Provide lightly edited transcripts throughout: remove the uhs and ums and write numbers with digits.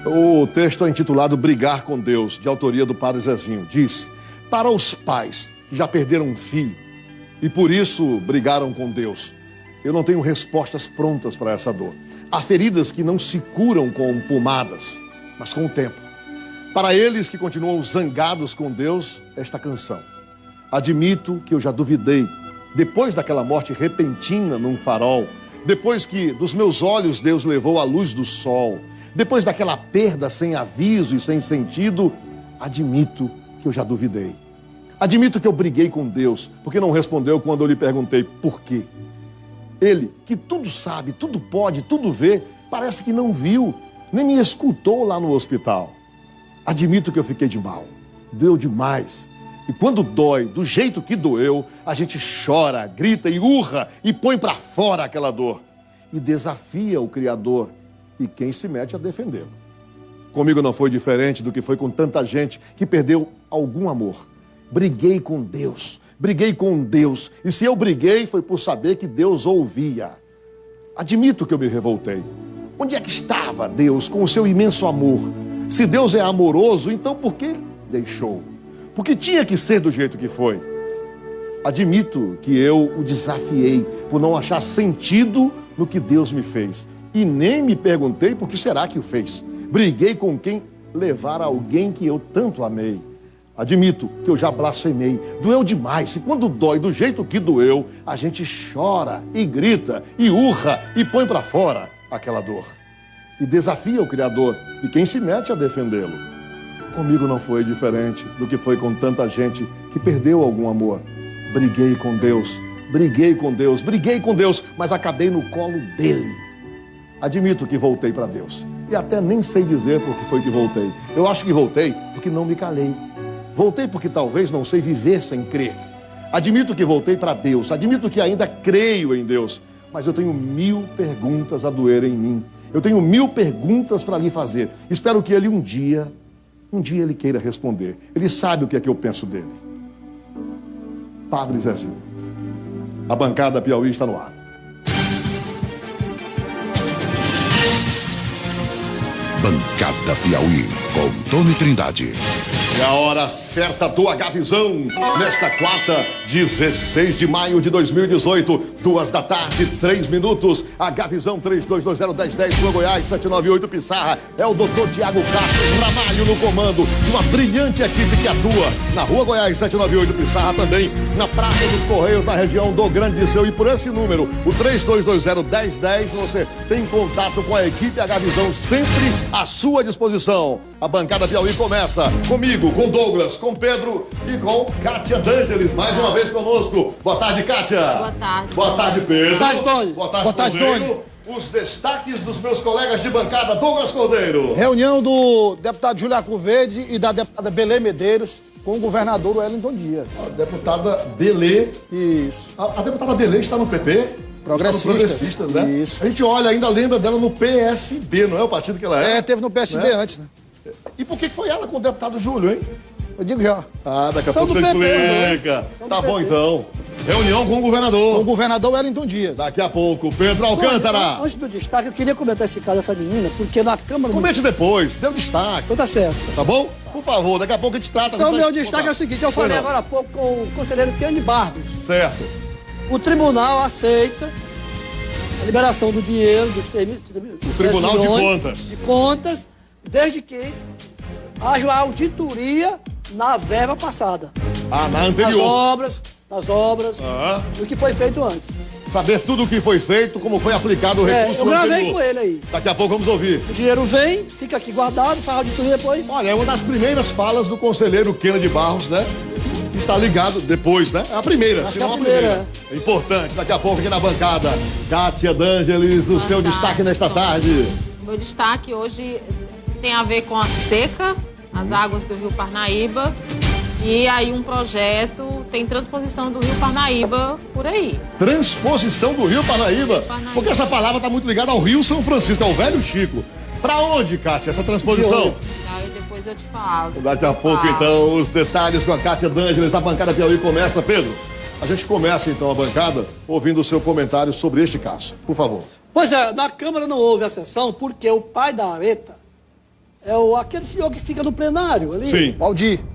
O texto é intitulado Brigar com Deus, de autoria do Padre Zezinho. Diz: para os pais que já perderam um filho e por isso brigaram com Deus, eu não tenho respostas prontas para essa dor. Há feridas que não se curam com pomadas, mas com o tempo. Para eles que continuam zangados com Deus, esta canção: admito que eu já duvidei, depois daquela morte repentina num farol, depois que dos meus olhos Deus levou a luz do sol, depois daquela perda sem aviso e sem sentido, admito que eu já duvidei. Admito que eu briguei com Deus, porque não respondeu quando eu lhe perguntei por quê. Ele, que tudo sabe, tudo pode, tudo vê, parece que não viu, nem me escutou lá no hospital. Admito que eu fiquei de mal, doeu demais. E quando dói, do jeito que doeu, a gente chora, grita e urra e põe pra fora aquela dor. E desafia o Criador e quem se mete a defendê-lo. Comigo não foi diferente do que foi com tanta gente que perdeu algum amor. Briguei com Deus, briguei com Deus. E se eu briguei, foi por saber que Deus ouvia. Admito que eu me revoltei. Onde é que estava Deus com o seu imenso amor? Se Deus é amoroso, então por que deixou? Porque tinha que ser do jeito que foi. Admito que eu o desafiei por não achar sentido no que Deus me fez. E nem me perguntei por que será que o fez. Briguei com quem levara alguém que eu tanto amei. Admito que eu já blasfemei. Doeu demais. E quando dói do jeito que doeu, a gente chora e grita e urra e põe pra fora aquela dor. E desafia o Criador e quem se mete a defendê-lo. Comigo não foi diferente do que foi com tanta gente que perdeu algum amor. Briguei com Deus, briguei com Deus, briguei com Deus, mas acabei no colo dele. Admito que voltei para Deus. E até nem sei dizer por que foi que voltei. Eu acho que voltei porque não me calei. Voltei porque talvez não sei viver sem crer. Admito que voltei para Deus. Admito que ainda creio em Deus. Mas eu tenho 1000 perguntas a doer em mim. Eu tenho 1000 perguntas para lhe fazer. Espero que ele um dia ele queira responder. Ele sabe o que é que eu penso dele. Padre Zezinho. A bancada Piauí está no ar. Bancada Piauí, com Tony Trindade. É a hora certa do H-Visão, nesta quarta, 16 de maio de 2018, 2 da tarde, 3 minutos. H-Visão 3220-1010, Rua Goiás, 798 Pissarra. É o Dr. Tiago Castro Ramalho no comando de uma brilhante equipe que atua na Rua Goiás, 798 Pissarra, também na Praça dos Correios, na região do Grande Liceu. E por esse número, o 3220-1010, você tem contato com a equipe H-Visão sempre à sua disposição. A bancada Piauí começa comigo, com Douglas, com Pedro e com Kátia D'Angelis, mais uma vez conosco. Boa tarde, Kátia. Boa tarde. Boa tarde, Pedro. Boa tarde, Tony. Boa tarde, Tony. Os destaques dos meus colegas de bancada. Douglas Cordeiro. Reunião do deputado Júlio Arco Verde e da deputada Belê Medeiros com o governador Wellington Dias. A deputada Belê. Isso. A deputada Belê está no PP. Progressistas, né? Isso. A gente olha, ainda lembra dela no PSB, não é o partido que ela é? Teve no PSB antes, né? E por que foi ela com o deputado Júlio, hein? Eu digo já. Daqui a São pouco você do PP, explica. né? Tá bom, então. Reunião com o governador. Com o governador Wellington Dias. Daqui a pouco, Pedro Alcântara. Antes do destaque, eu queria comentar esse caso dessa menina, porque na Câmara... Comente depois, deu destaque. Então tá certo. Tá bom? Por favor, daqui a pouco a gente trata. Então, meu destaque é o seguinte, eu falei não. agora há pouco com o conselheiro Kenny Barros. Certo. O tribunal aceita a liberação do dinheiro dos O Tribunal de Contas. De contas, desde que haja uma auditoria na verba passada. Na anterior. Das obras, do que foi feito antes. Saber tudo o que foi feito, como foi aplicado o recurso Eu gravei anterior. com ele aí. Daqui a pouco vamos ouvir. O dinheiro vem, fica aqui guardado, faz a auditoria depois. Olha, é uma das primeiras falas do conselheiro Kennedy Barros, né? Que está ligado depois, né? É a primeira, se não a primeira. É importante, daqui a pouco aqui na bancada. Kátia D'Angelis, o seu destaque nesta tarde. O meu destaque hoje tem a ver com a seca, as águas do Rio Parnaíba. E aí um projeto, tem transposição do Rio Parnaíba por aí. Transposição do Rio Parnaíba? Porque essa palavra está muito ligada ao Rio São Francisco, ao Velho Chico. Pra onde, Kátia, essa transposição? Aí depois eu te falo. Daqui a pouco, então, os detalhes com a Kátia D'Angelis. A bancada Piauí começa. Pedro, a gente começa, então, a bancada ouvindo o seu comentário sobre este caso. Por favor. Pois é, na Câmara não houve a sessão porque o pai da Areta aquele senhor que fica no plenário ali. Sim.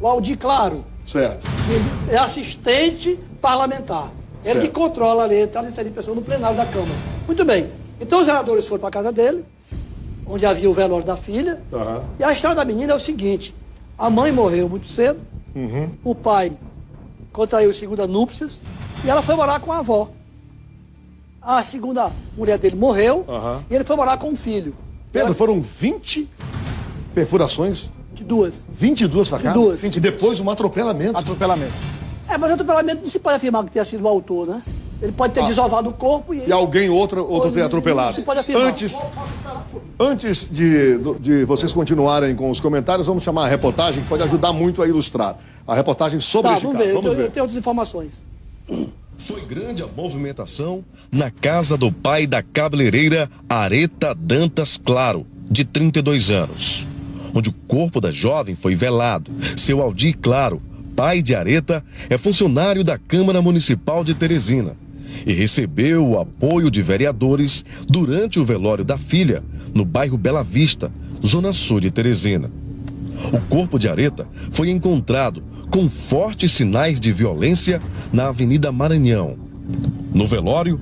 O Aldir Claro. Certo. Ele é assistente parlamentar. Ele Certo. que controla ali, está inserindo pessoas no plenário da Câmara. Muito bem. Então os vereadores foram para a casa dele, onde havia o velório da filha. Aham. E a história da menina é o seguinte: a mãe morreu muito cedo, o pai contraiu segunda núpcias e ela foi morar com a avó. A segunda mulher dele morreu e ele foi morar com o filho. Pedro, foram 20 perfurações, De duas. 22 facadas? 22. E depois um atropelamento. Mas atropelamento não se pode afirmar que tenha sido o autor, né? Ele pode ter desovado o corpo E alguém, outro foi atropelado. Não se pode afirmar. Antes de vocês continuarem com os comentários, vamos chamar a reportagem, que pode ajudar muito a ilustrar. A reportagem sobre este vamos caso. ver. Vamos ver. Eu tenho outras informações. Foi grande a movimentação na casa do pai da cabeleireira Areta Dantas Claro, de 32 anos, onde o corpo da jovem foi velado. Seu Aldir Claro, pai de Areta, é funcionário da Câmara Municipal de Teresina e recebeu o apoio de vereadores durante o velório da filha no bairro Bela Vista, zona sul de Teresina. O corpo de Areta foi encontrado com fortes sinais de violência na Avenida Maranhão. No velório,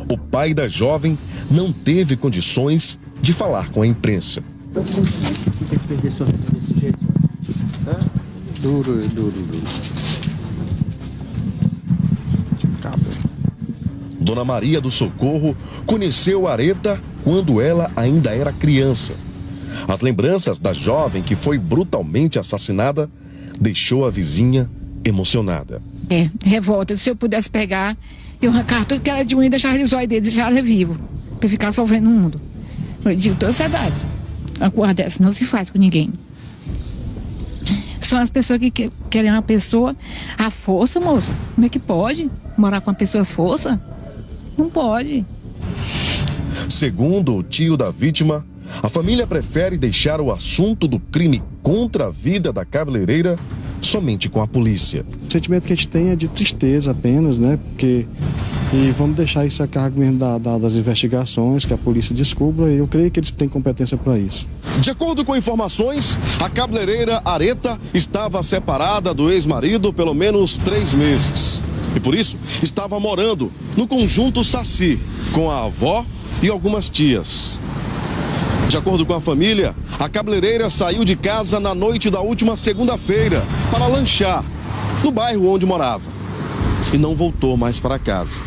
o pai da jovem não teve condições de falar com a imprensa. Duro. Dona Maria do Socorro conheceu Areta quando ela ainda era criança. As lembranças da jovem que foi brutalmente assassinada deixou a vizinha emocionada. Revolta. Se eu pudesse pegar, eu arrancar tudo que era de unha e deixar os olhos dele, deixar ele vivo, pra ficar sofrendo no mundo. Eu digo toda a verdade. Uma coisa dessa não se faz com ninguém. São as pessoas que querem uma pessoa à força, moço. Como é que pode morar com uma pessoa à força? Não pode. Segundo o tio da vítima, a família prefere deixar o assunto do crime contra a vida da cabeleireira somente com a polícia. O sentimento que a gente tem é de tristeza apenas, né? E vamos deixar isso a cargo mesmo das investigações, que a polícia descubra, e eu creio que eles têm competência para isso. De acordo com informações, a cabeleireira Areta estava separada do ex-marido pelo menos 3 meses. E por isso estava morando no conjunto Saci, com a avó e algumas tias. De acordo com a família, a cabeleireira saiu de casa na noite da última segunda-feira para lanchar no bairro onde morava e não voltou mais para casa.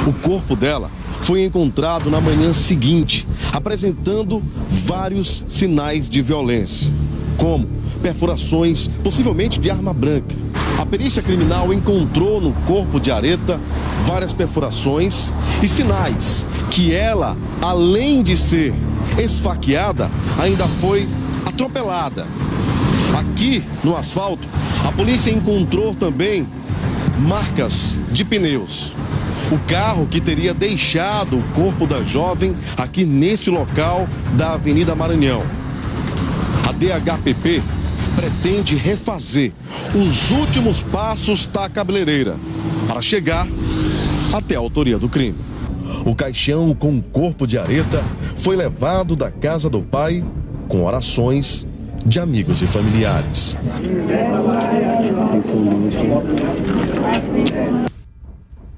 O corpo dela foi encontrado na manhã seguinte, apresentando vários sinais de violência, como perfurações, possivelmente de arma branca. A perícia criminal encontrou no corpo de Areta várias perfurações e sinais que ela, além de ser esfaqueada, ainda foi atropelada. Aqui no asfalto, a polícia encontrou também marcas de pneus. O carro que teria deixado o corpo da jovem aqui neste local da Avenida Maranhão. A DHPP pretende refazer os últimos passos da cabeleireira para chegar até a autoria do crime. O caixão com o corpo de Areta foi levado da casa do pai com orações de amigos e familiares.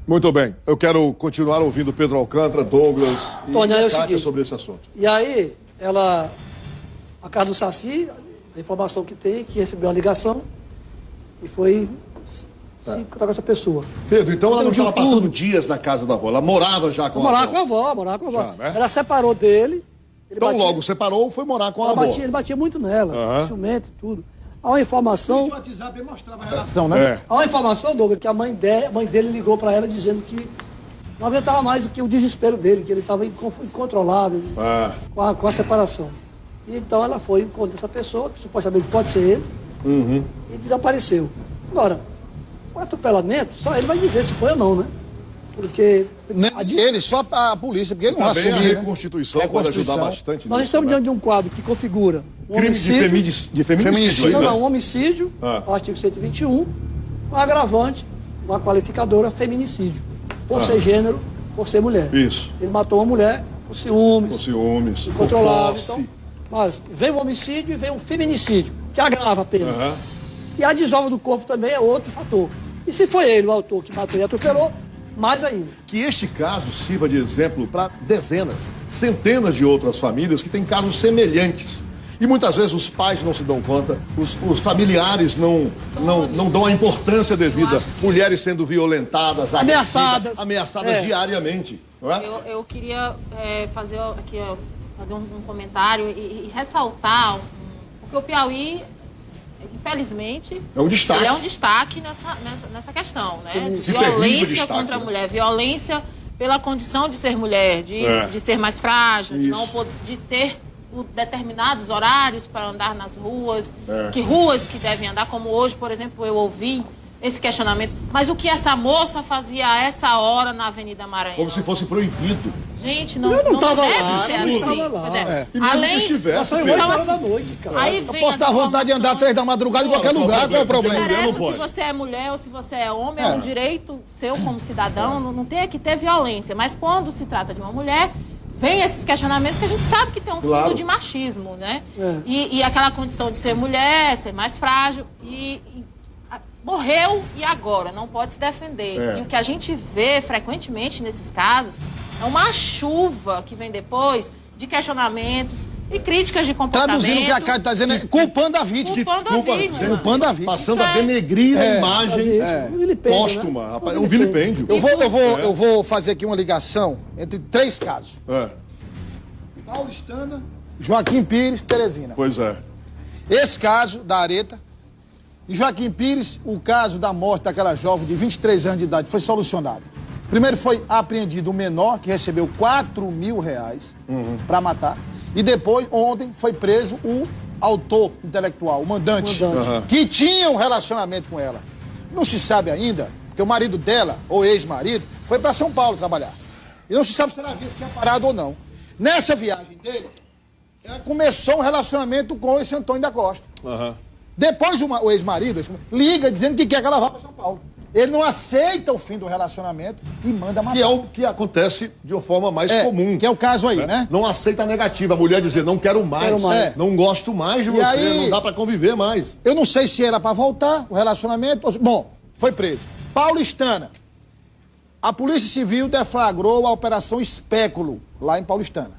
Muito bem. Eu quero continuar ouvindo Pedro Alcântara, Douglas e Tônia, é o Kátia seguinte, sobre esse assunto. E aí, a casa do Saci, a informação que tem, que recebeu uma ligação e foi se encontrar com essa pessoa. Pedro, então ela não Entendi estava passando tudo. dias na casa da avó, ela morava já com a Morar avó. com a avó, morar com a avó. Já, né? Ela separou dele. Ele Então batia- logo separou, foi morar com a avó. ele batia muito nela, Aham. ciumento e tudo. Há uma informação, Então, né? É. há uma informação, Douglas, que a mãe dele ligou para ela dizendo que não aguentava mais do que o desespero dele, que ele estava incontrolável Ah. com a separação. E então ela foi em conta dessa pessoa, que supostamente pode ser ele, e desapareceu. Agora, o atropelamento, só ele vai dizer se foi ou não, né? Porque Nem ele, só a polícia, porque ele não Também a assumiu, né? reconstituição pode ajudar bastante nós nisso, estamos né? diante de um quadro que configura um Crime de feminicídio. Não, né? um homicídio, o artigo 121, um agravante, uma qualificadora, feminicídio. Por ser gênero, por ser mulher. Isso. Ele matou uma mulher por ciúmes, Com ciúmes, com incontrolável. posse. Então, Mas vem o homicídio e vem o feminicídio, que agrava a pena. E a desova do corpo também é outro fator. E se foi ele o autor que matou e atropelou, mais ainda. Que este caso sirva de exemplo para dezenas, centenas de outras famílias que têm casos semelhantes. E muitas vezes os pais não se dão conta, os familiares não dão a importância devida. Mulheres sendo violentadas, ameaçadas diariamente. Não é? Eu queria fazer um comentário e ressaltar, porque o Piauí, infelizmente, é um destaque. Ele é um destaque nessa questão, né? De violência destaque, contra a né? mulher, violência pela condição de ser mulher, de ser mais frágil, de ter determinados horários para andar nas ruas, que ruas que devem andar, como hoje, por exemplo, eu ouvi esse questionamento. Mas o que essa moça fazia a essa hora na Avenida Maranhão? Como se fosse proibido. Gente, não tava deve lá, ser eu não assim. tava lá. Pois é. E mesmo Além, que estivesse, Saiu então, 8 horas assim, da noite, cara. aí Eu vem posso as dar vontade de andar 3 da madrugada em qualquer lugar, qual é o problema? Não Não interessa pode. se você é mulher ou se você é homem, é um direito seu como cidadão, não tem que ter violência. Mas quando se trata de uma mulher, vem esses questionamentos que a gente sabe que tem um fundo de machismo, né? E aquela condição de ser mulher, ser mais frágil, morreu e agora, não pode se defender. E o que a gente vê frequentemente nesses casos é uma chuva que vem depois de questionamentos e críticas de comportamento. Traduzindo o que a Cátia está dizendo, é culpando a vítima. Culpando a vítima. Passando a denegrir a imagem póstuma. Rapaz, é um vilipêndio. Eu vou fazer aqui uma ligação entre 3 casos. Paulistana, Joaquim Pires, Teresina. Pois é. Esse caso da Areta, e Joaquim Pires, o caso da morte daquela jovem de 23 anos de idade foi solucionado. Primeiro foi apreendido o menor, que recebeu R$4.000 para matar. E depois, ontem, foi preso o autor intelectual, o mandante. Que tinha um relacionamento com ela. Não se sabe ainda, porque o marido dela, ou ex-marido, foi para São Paulo trabalhar. E não se sabe se ela havia se separado ou não. Nessa viagem dele, ela começou um relacionamento com esse Antônio da Costa. Depois o ex-marido liga dizendo que quer que ela vá para São Paulo. Ele não aceita o fim do relacionamento e manda matar. Que é o que acontece de uma forma mais comum. Que é o caso aí, né? Não aceita a negativa. A mulher dizer, não quero mais. Não gosto mais de você, aí, não dá para conviver mais. Eu não sei se era para voltar o relacionamento. Bom, foi preso. Paulistana. A Polícia Civil deflagrou a Operação Espéculo, lá em Paulistana.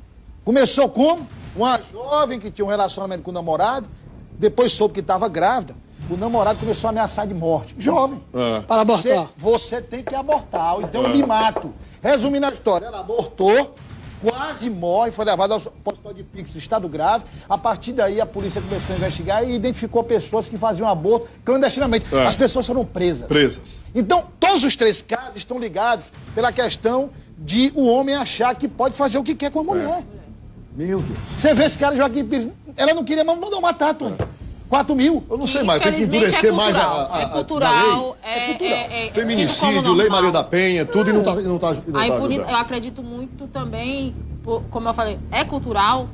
Começou como? Uma jovem que tinha um relacionamento com o namorado, depois soube que estava grávida. O namorado começou a ameaçar de morte. Jovem. Para abortar. Você tem que abortar, ou então eu me mato. Resumindo a história, ela abortou, quase morre, foi levada ao hospital de Pix, estado grave. A partir daí, a polícia começou a investigar e identificou pessoas que faziam aborto clandestinamente. As pessoas foram presas. Então, todos os 3 casos estão ligados pela questão de o homem achar que pode fazer o que quer com a mulher. Meu Deus. Você vê esse cara, Joaquim Pires, ela não queria, mas mandou matar, Tony. 4.000. Eu não sei mais, tem que endurecer mais a cultural. lei. Feminicídio, Lei Maria da Penha, tudo e não tá eu acredito muito também, como eu falei, é cultural.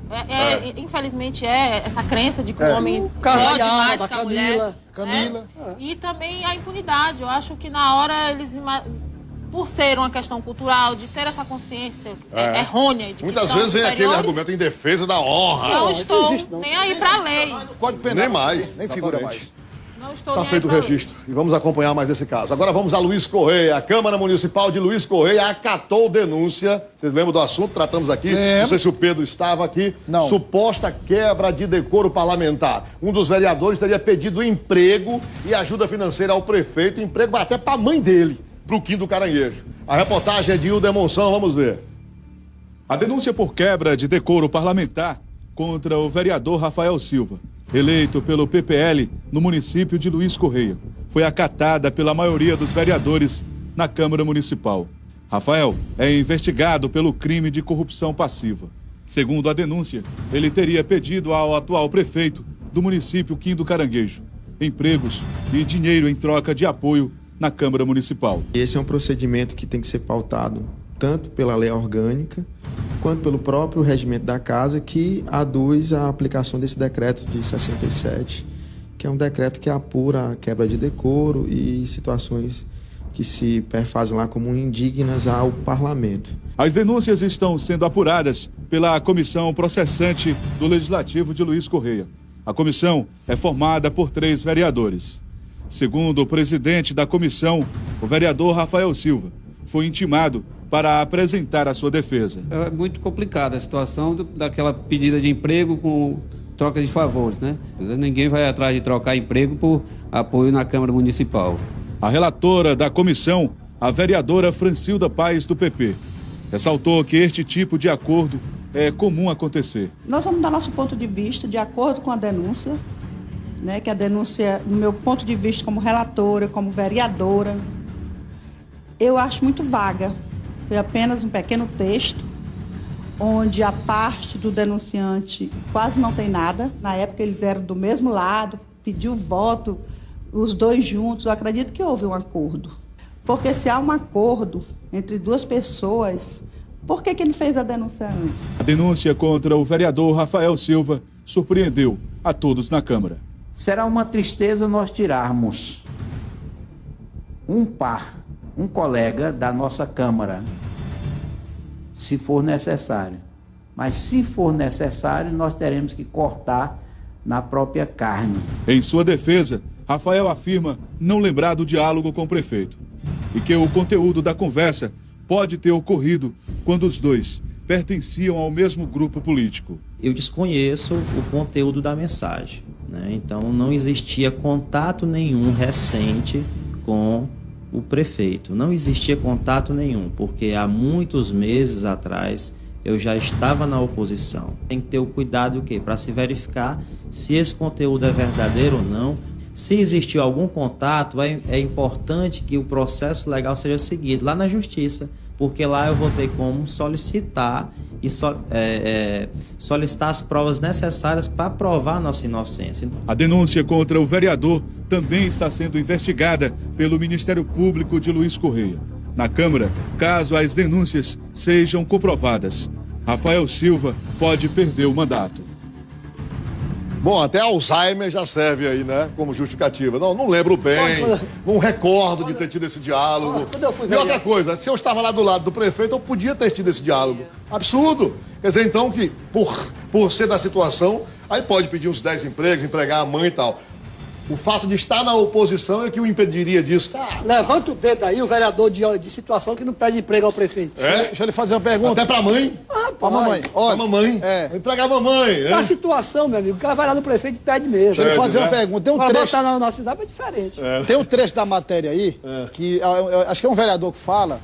Infelizmente essa crença de que o homem pode mais que a mulher. Camila. E também a impunidade. Eu acho que na hora eles... Por ser uma questão cultural, de ter essa consciência errônea de que muitas são vezes vem aquele superiores, argumento em defesa da honra. Não estou nem aí pra lei. Código Penal. Nem mais. Nem figura Exatamente. mais. Não estou Está nem feito o aí pra lei. registro. E vamos acompanhar mais esse caso. Agora vamos a Luiz Correia. A Câmara Municipal de Luiz Correia acatou denúncia. Vocês lembram do assunto? Tratamos aqui. Não sei se o Pedro estava aqui. Não. Suposta quebra de decoro parlamentar. Um dos vereadores teria pedido emprego e ajuda financeira ao prefeito. Emprego até para a mãe dele, para o Quim do Caranguejo. A reportagem é de Hilda Monção. Vamos ver. A denúncia por quebra de decoro parlamentar contra o vereador Rafael Silva, eleito pelo PPL no município de Luiz Correia, foi acatada pela maioria dos vereadores na Câmara Municipal. Rafael é investigado pelo crime de corrupção passiva. Segundo a denúncia, ele teria pedido ao atual prefeito do município, Quim do Caranguejo, empregos e dinheiro em troca de apoio na Câmara Municipal. Esse é um procedimento que tem que ser pautado tanto pela lei orgânica quanto pelo próprio regimento da casa, que aduz a aplicação desse decreto de 67, que é um decreto que apura a quebra de decoro e situações que se perfazem lá como indignas ao parlamento. As denúncias estão sendo apuradas pela comissão processante do Legislativo de Luiz Correia. A comissão é formada por 3 vereadores. Segundo o presidente da comissão, o vereador Rafael Silva, foi intimado para apresentar a sua defesa. É muito complicada a situação daquela pedida de emprego com troca de favores, né? Ninguém vai atrás de trocar emprego por apoio na Câmara Municipal. A relatora da comissão, a vereadora Francilda Paes, do PP, ressaltou que este tipo de acordo é comum acontecer. Nós vamos dar nosso ponto de vista, de acordo com a denúncia, né? Que a denúncia, no meu ponto de vista como relatora, como vereadora, eu acho muito vaga. Foi apenas um pequeno texto, onde a parte do denunciante quase não tem nada. Na época eles eram do mesmo lado, pediu voto, os dois juntos. Eu acredito que houve um acordo. Porque se há um acordo entre 2 pessoas, por que ele fez a denúncia antes? A denúncia contra o vereador Rafael Silva surpreendeu a todos na Câmara. Será uma tristeza nós tirarmos um colega da nossa Câmara, se for necessário. Mas se for necessário, nós teremos que cortar na própria carne. Em sua defesa, Rafael afirma não lembrar do diálogo com o prefeito e que o conteúdo da conversa pode ter ocorrido quando os dois pertenciam ao mesmo grupo político. Eu desconheço o conteúdo da mensagem, né? Então não existia contato nenhum recente com o prefeito. Não existia contato nenhum, porque há muitos meses atrás eu já estava na oposição. Tem que ter o cuidado para se verificar se esse conteúdo é verdadeiro ou não. Se existiu algum contato, é importante que o processo legal seja seguido lá na Justiça, porque lá eu vou ter como solicitar e solicitar as provas necessárias para provar a nossa inocência. A denúncia contra o vereador também está sendo investigada pelo Ministério Público de Luiz Correia. Na Câmara, caso as denúncias sejam comprovadas, Rafael Silva pode perder o mandato. Bom, até Alzheimer já serve aí, né? Como justificativa. Não lembro bem, não recordo de ter tido esse diálogo. E outra coisa, se eu estava lá do lado do prefeito, eu podia ter tido esse diálogo. Absurdo. Quer dizer, então, que por ser da situação, aí pode pedir uns 10 empregos, empregar a mãe e tal. O fato de estar na oposição é que o impediria disso. Levanta o dedo aí, o vereador de situação que não pede emprego ao prefeito. Deixa eu lhe fazer uma pergunta. Até pra mãe? Pra mamãe. Olha, pra mamãe. Empregar a mamãe. Na situação, meu amigo, o cara vai lá no prefeito e pede mesmo. Deixa eu lhe fazer uma pergunta. Tem um trecho... botar na nossa cidade é diferente. Tem um trecho da matéria aí, que acho que é um vereador que fala,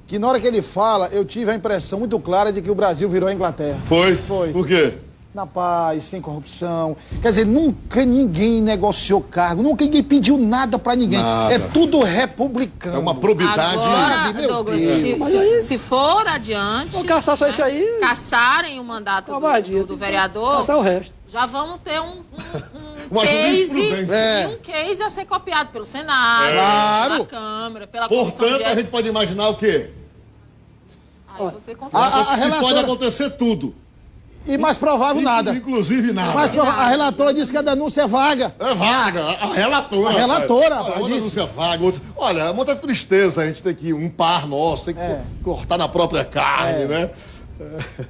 que na hora que ele fala, eu tive a impressão muito clara de que o Brasil virou a Inglaterra. Foi? Por quê? Na paz, sem corrupção. Quer dizer, nunca ninguém negociou cargo, nunca ninguém pediu nada pra ninguém. Nada. É tudo republicano. É uma probidade. Agora, Meu Douglas, Deus. se for adiante, Vou caçar só isso aí. caçarem o mandato do vereador, Caçar o resto. já vamos ter um Uma case, jurisprudência. um case a ser copiado pelo Senado, Claro. pela Câmara, pela Comissão Portanto, de a gente pode imaginar o quê? Aí você confirma. A Que relatora... pode acontecer tudo. E mais provável nada. Inclusive nada. Mais provável, a relatora disse que a denúncia é vaga. É vaga, a relatora. A relatora, rapaz. rapaz, Uma denúncia vaga, outra... Olha, é muita tristeza a gente ter que um par nosso, tem que cortar na própria carne, né?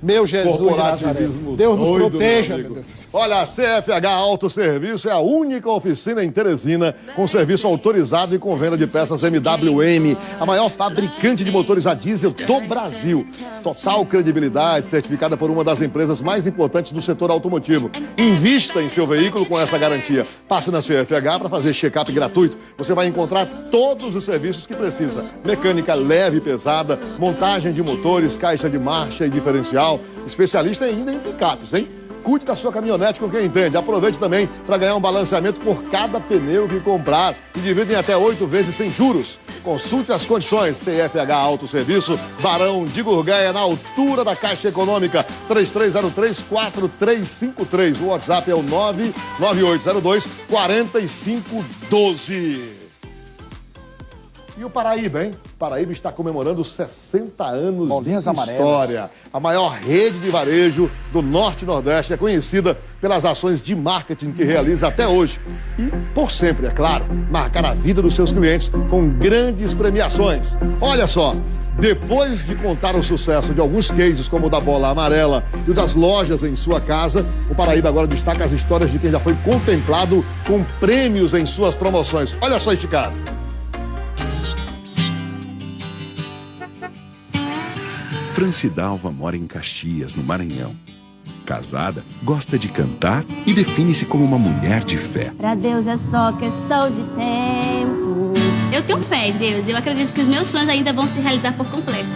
Meu Jesus de Nazaré. Corporativismo Deus nos doido, proteja. meu Meu amigo. Deus. Olha, a CFH Autosserviço é a única oficina em Teresina com serviço autorizado e com venda de peças MWM, a maior fabricante de motores a diesel do Brasil. Total credibilidade, certificada por uma das empresas mais importantes do setor automotivo. Invista em seu veículo com essa garantia. Passe na CFH para fazer check-up gratuito. Você vai encontrar todos os serviços que precisa. Mecânica leve e pesada, montagem de motores, caixa de marcha e diferencial, especialista ainda em picapes, hein? Cuide da sua caminhonete com quem entende. Aproveite também para ganhar um balanceamento por cada pneu que comprar e divide em até 8 vezes sem juros. Consulte as condições. CFH Autosserviço, Barão de Gurgueia, na altura da Caixa Econômica, 3303-4353. O WhatsApp é o 99802-4512. E o Paraíba, hein? O Paraíba está comemorando 60 anos Bolinhas de amarelas. história. A maior rede de varejo do Norte e Nordeste é conhecida pelas ações de marketing que realiza até hoje. E, por sempre, é claro, marcar a vida dos seus clientes com grandes premiações. Olha só, depois de contar o sucesso de alguns cases, como o da bola amarela e o das lojas em sua casa, o Paraíba agora destaca as histórias de quem já foi contemplado com prêmios em suas promoções. Olha só este caso. Francidalva mora em Caxias, no Maranhão. Casada, gosta de cantar e define-se como uma mulher de fé. Pra Deus é só questão de tempo. Eu tenho fé em Deus. Eu acredito que os meus sonhos ainda vão se realizar por completo.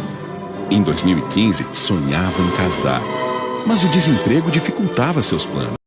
Em 2015, sonhava em casar, mas o desemprego dificultava seus planos.